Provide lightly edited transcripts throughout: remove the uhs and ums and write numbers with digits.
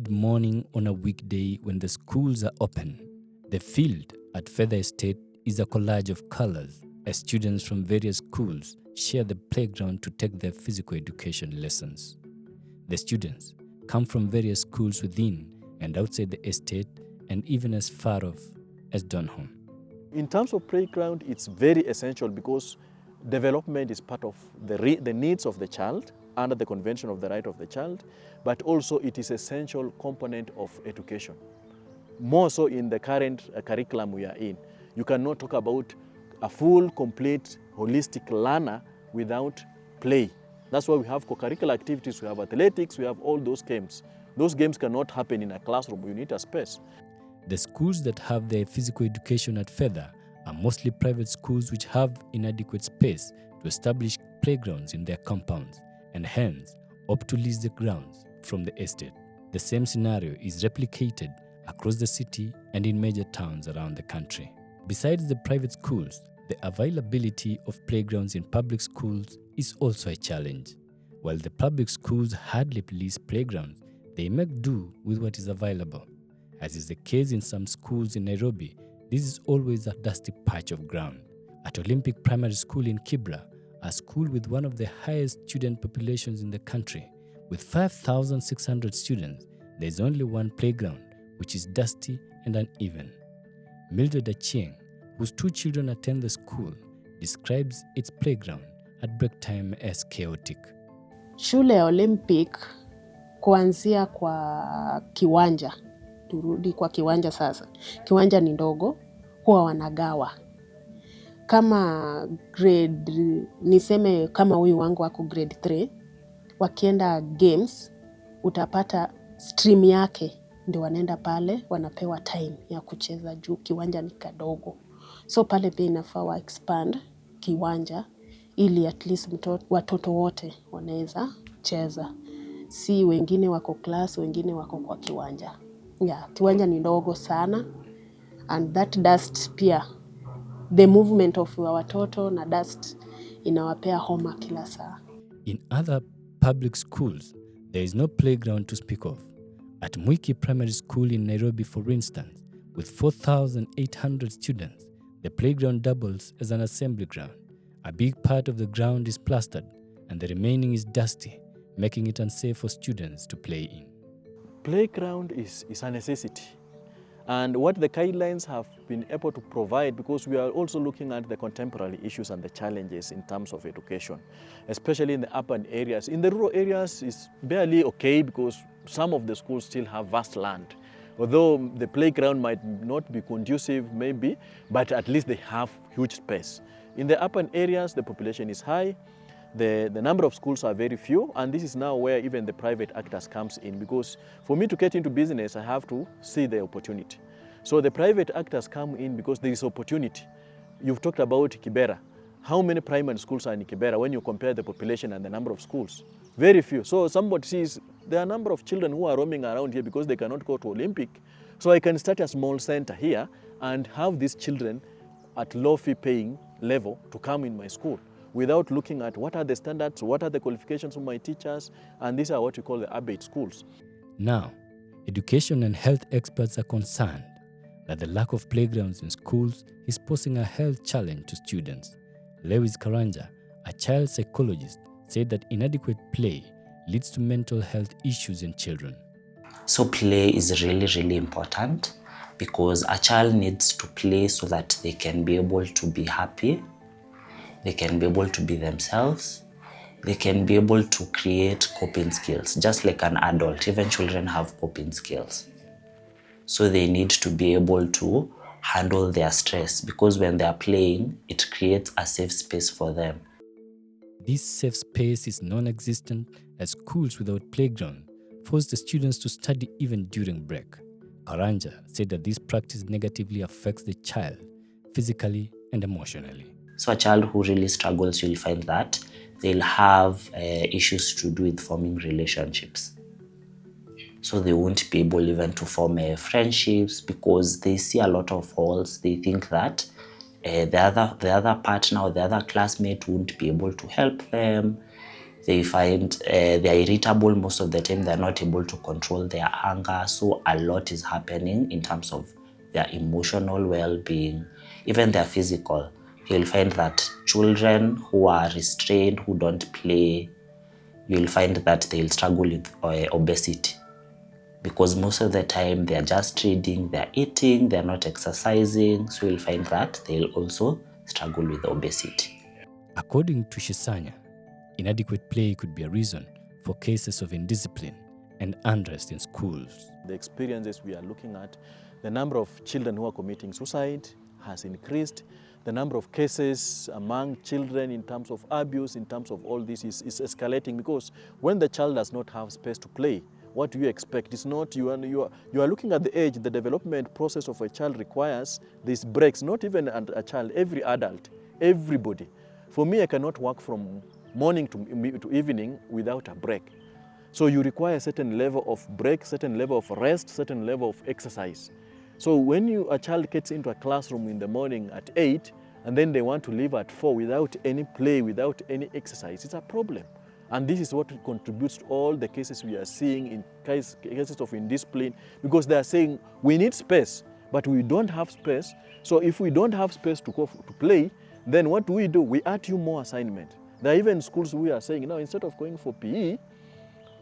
mid-morning on a weekday when the schools are open. The field at Fedha Estate is a collage of colors as students from various schools share the playground to take their physical education lessons. The students come from various schools within and outside the estate and even as far off as Donholm. In terms of playground, it's very essential because development is part of the needs of the child under the Convention of the Right of the Child, but also it is an essential component of education. More so in the current curriculum we are in. You cannot talk about a full, complete, holistic learner without play. That's why we have co-curricular activities, we have athletics, we have all those games. Those games cannot happen in a classroom, you need a space. The schools that have their physical education at Fedha are mostly private schools which have inadequate space to establish playgrounds in their compounds and hence opt to lease the grounds from the estate. The same scenario is replicated across the city and in major towns around the country. Besides the private schools, the availability of playgrounds in public schools is also a challenge. While the public schools hardly lease playgrounds, they make do with what is available. As is the case in some schools in Nairobi, this is always a dusty patch of ground. At Olympic Primary School in Kibra, a school with one of the highest student populations in the country, with 5,600 students, there is only one playground, which is dusty and uneven. Mildred Achieng, whose 2 children attend the school, describes its playground at break time as chaotic. Shule ya Olympic kuanzia kwa kiwanja, turudi kwa kiwanja sasa. Kiwanja ni ndogo, huwa wanagawa. Kama grade, niseme kama huyu wangu wako grade 3, wakienda games, utapata stream yake, ndio wanaenda pale, wanapewa time ya kucheza juu kiwanja ni kadogo. So pale pia inafaa wa expand kiwanja, ili at least watoto wote wanaweza cheza. Si wengine wako class, wengine wako kwa kiwanja. Kiwanja ni ndogo sana, and that dust pia, the movement of watoto na dust inawapea homa kila saa. In other public schools, there is no playground to speak of. At Mwiki Primary School in Nairobi, for instance, with 4,800 students, the playground doubles as an assembly ground. A big part of the ground is plastered, and the remaining is dusty, making it unsafe for students to play in. Playground is a necessity. And what the guidelines have been able to provide, because we are also looking at the contemporary issues and the challenges in terms of education, especially in the urban areas. In the rural areas, it's barely okay because some of the schools still have vast land. Although the playground might not be conducive, maybe, but at least they have huge space. In the urban areas, the population is high, the number of schools are very few, and this is now where even the private actors comes in, because for me to get into business, I have to see the opportunity. So the private actors come in because there is opportunity. You've talked about Kibera. How many primary schools are in Kibera when you compare the population and the number of schools? Very few. So somebody sees there are a number of children who are roaming around here because they cannot go to Olympic. So I can start a small center here and have these children at low fee paying level to come in my school, without looking at what are the standards, what are the qualifications of my teachers, and these are what we call the abate schools. Now, education and health experts are concerned that the lack of playgrounds in schools is posing a health challenge to students. Lewis Karanja, a child psychologist, said that inadequate play leads to mental health issues in children. So play is really, really important because a child needs to play so that they can be able to be happy, they can be able to be themselves, they can be able to create coping skills. Just like an adult, even children have coping skills. So they need to be able to handle their stress because when they are playing, it creates a safe space for them. This safe space is non-existent as schools without playground force the students to study even during break. Karanja said that this practice negatively affects the child physically and emotionally. So a child who really struggles, you'll find that they'll have issues to do with forming relationships. So they won't be able even to form friendships because they see a lot of holes. They think that the other partner or the other classmate won't be able to help them. They find they're irritable most of the time. They're not able to control their anger. So a lot is happening in terms of their emotional well-being, even their physical. You'll find that children who are restrained, who don't play, you'll find that they'll struggle with obesity. Because most of the time they're just reading, they're eating, they're not exercising. So you'll find that they'll also struggle with obesity. According to Shisanya, inadequate play could be a reason for cases of indiscipline and unrest in schools. The experiences we are looking at, the number of children who are committing suicide has increased. The number of cases among children in terms of abuse, in terms of all this is escalating, because when the child does not have space to play, what do you expect? It's not, you are looking at the age, the development process of a child requires these breaks, not even a child, every adult, everybody. For me, I cannot work from morning to evening without a break. So you require a certain level of break, certain level of rest, certain level of exercise. So when a child gets into a classroom in the morning at 8 and then they want to leave at 4 without any play, without any exercise, it's a problem. And this is what contributes to all the cases we are seeing in cases of indiscipline, because they are saying we need space, but we don't have space. So if we don't have space to go to play, then what do? We add you more assignment. There are even schools we are saying, now instead of going for PE,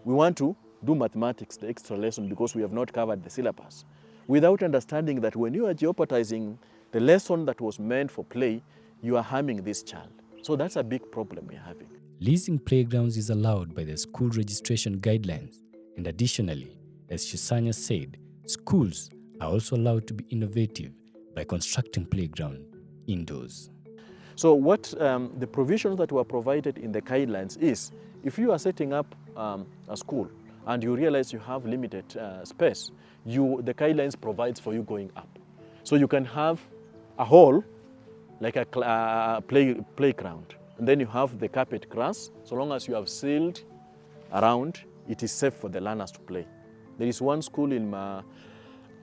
we want to do mathematics, the extra lesson, because we have not covered the syllabus, without understanding that when you are jeopardizing the lesson that was meant for play, you are harming this child. So that's a big problem we're having. Leasing playgrounds is allowed by the school registration guidelines, and additionally, as Shisanya said, schools are also allowed to be innovative by constructing playground indoors. So what the provisions that were provided in the guidelines is, if you are setting up a school and you realize you have limited space, the guidelines provides for you going up. So you can have a hall, like a playground, and then you have the carpet grass. So long as you have sealed around, it is safe for the learners to play. There is one school in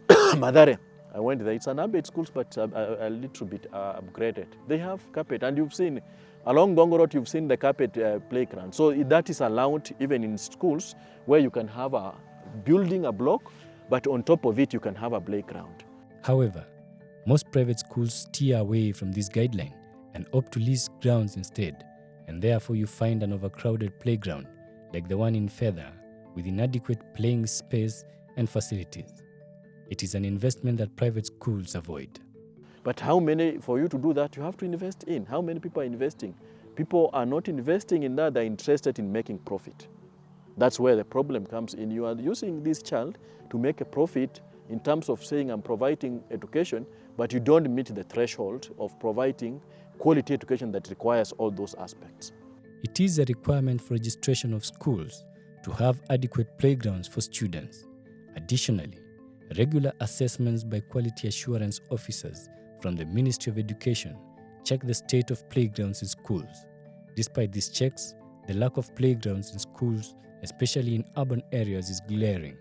Madare. I went there. It's an urban school, but a little bit upgraded. They have carpet, and you've seen, along Dongo Road, you've seen the carpet playground. So that is allowed even in schools where you can have building a block, but on top of it, you can have a playground. However, most private schools steer away from this guideline and opt to lease grounds instead, and therefore you find an overcrowded playground like the one in Fedha with inadequate playing space and facilities. It is an investment that private schools avoid. But how many, for you to do that, you have to invest in? How many people are investing? People are not investing in that, they're interested in making profit. That's where the problem comes in. You are using this child to make a profit in terms of saying I'm providing education, but you don't meet the threshold of providing quality education that requires all those aspects. It is a requirement for registration of schools to have adequate playgrounds for students. Additionally, regular assessments by quality assurance officers from the Ministry of Education check the state of playgrounds in schools. Despite these checks, the lack of playgrounds in schools, especially in urban areas, is glaring.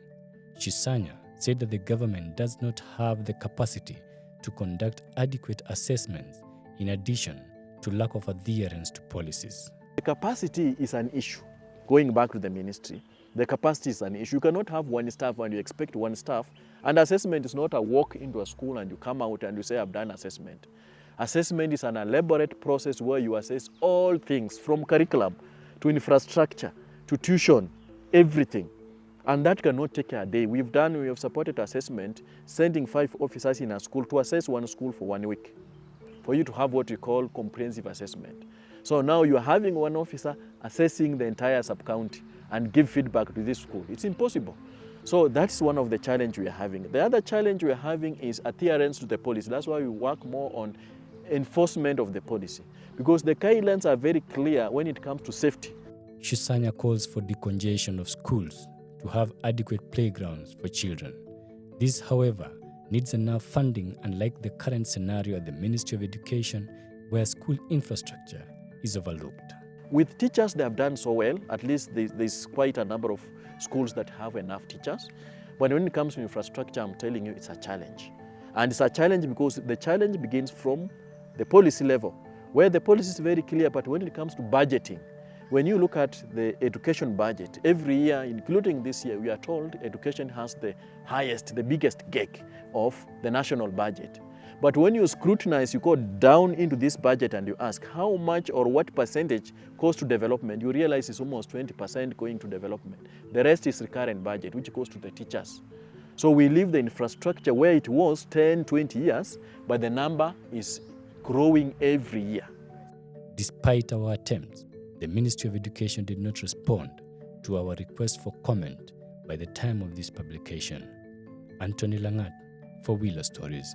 Shisanya said that the government does not have the capacity to conduct adequate assessments, in addition to lack of adherence to policies. The capacity is an issue. Going back to the ministry, the capacity is an issue. You cannot have one staff and you expect one staff. And assessment is not a walk into a school and you come out and you say, I've done assessment. Assessment is an elaborate process where you assess all things from curriculum to infrastructure to tuition, everything. And that cannot take a day. We have supported assessment, sending 5 officers in a school to assess one school for 1 week, for you to have what we call comprehensive assessment. So now you are having one officer assessing the entire sub-county and give feedback to this school. It's impossible. So that's one of the challenges we are having. The other challenge we are having is adherence to the policy. That's why we work more on enforcement of the policy, because the guidelines are very clear when it comes to safety. Shisanya calls for decongestion of schools to have adequate playgrounds for children. This, however, needs enough funding, unlike the current scenario at the Ministry of Education, where school infrastructure is overlooked. With teachers, they have done so well. At least there's quite a number of schools that have enough teachers. But when it comes to infrastructure, I'm telling you, it's a challenge. And it's a challenge because the challenge begins from the policy level, where the policy is very clear, but when it comes to budgeting, when you look at the education budget, every year, including this year, we are told education has the highest, the biggest cake of the national budget. But when you scrutinize, you go down into this budget and you ask how much or what percentage goes to development, you realize it's almost 20% going to development. The rest is recurrent budget, which goes to the teachers. So we leave the infrastructure where it was 10, 20 years, but the number is growing every year. Despite our attempts, the Ministry of Education did not respond to our request for comment by the time of this publication. Anthony Langat for Willow Stories.